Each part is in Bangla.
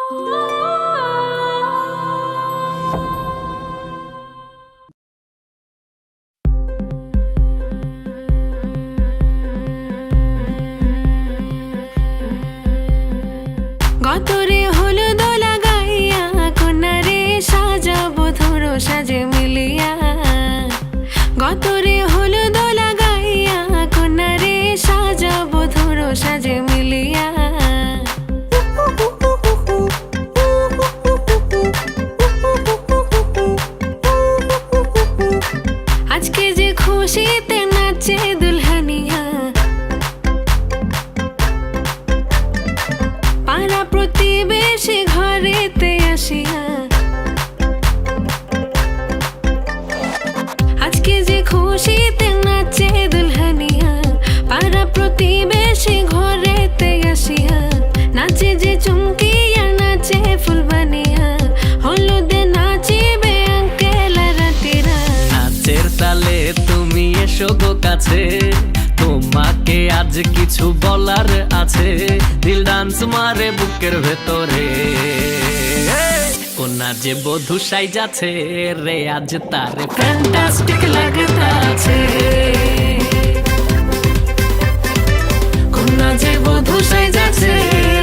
গতরে হলুদ লাগাইয়া কন্যারে সাজাবো ধরো সাজে মিলিয়া। গতরে হলুদ লাগাইয়া কন্যারে সাজাবো ধরো সাজে মিলিয়া। আজকে যে খুশিতে নাচে দুলহানিয়া, পাড়া প্রতিবেশী ঘরেতে আসিয়া। আজকে যে খুশিতে নাচে দুলহানিয়া, পাড়া প্রতিবেশী ঘরেতে আসিয়া। নাচে যে চুমকিয়া নাচে ফুলবানিয়া, হলুদে নাচিবে আঙ্কেল রাতিরা। নাচের তালে তুমি এসো গো কাছে, তোমাকে আজ কিছু বলার আছে। দিল ডান্স মারে বুকের ভেতরে, কোনা যে বধূ সাইজাছে রে আজ তারে ফ্যান্টাস্টিক লাগতাছে। কোনা যে বধূ সাইজাছে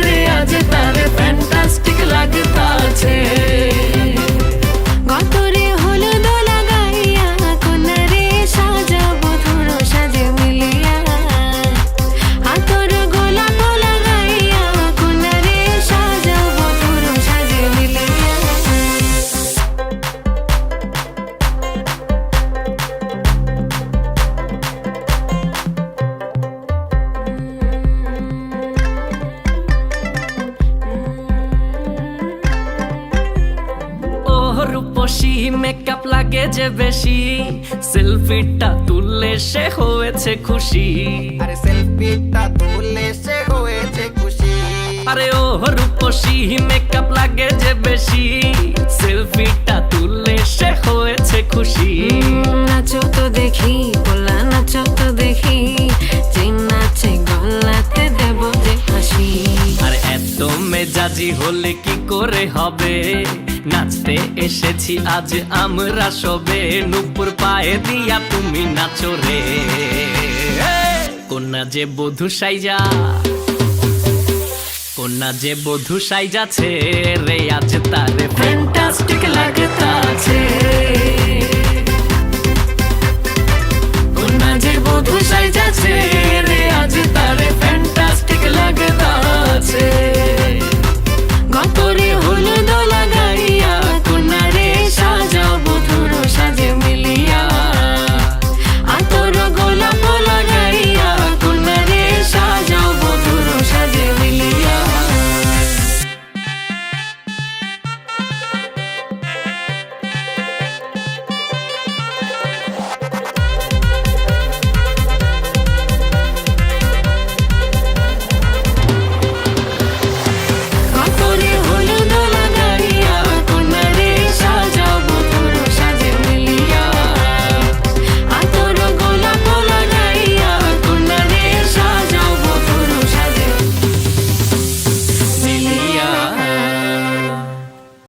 রে আজ তারে ফ্যান্টাস্টিক লাগতাছে। গতরে হলুদ লাগাইয়া কন্যারে সাজাবো ধরো সাজে মিলিয়া। আতর গোলাপ লাগাইয়া কন্যারে সাজাবো ধরো সাজে মিলিয়া। রূপসী মেকআপ লাগে যে বেশি, সেলফিটা তুললে সে হয়েছে খুশি। আরে সেলফিটা তুললে সে হয়েছে খুশি। আরে ও রূপসী মেকআপ লাগে যে বেশি, সেলফিটা তুললে সে হয়েছে খুশি। নাচো তো দেখি বলা, নাচো তো দেখি, যে নাচে গলাতে দেব যে হাসি। আর এত মেজাজি হলে কি করে হবে, নাচতে এসেছি আজ আমরা সবে। নুপুর পায়ে দিয়া তুমি নাচো রে, কোনা যে বধূ সাইজা, কোনা যে বধূ সাইজাছে রে আজ তারে ফ্যান্টাস্টিক লাগতাছে। কোনা যে বধূ সাইজাছে রে আজ তারে ফ্যান্টাস্টিক লাগতাছে।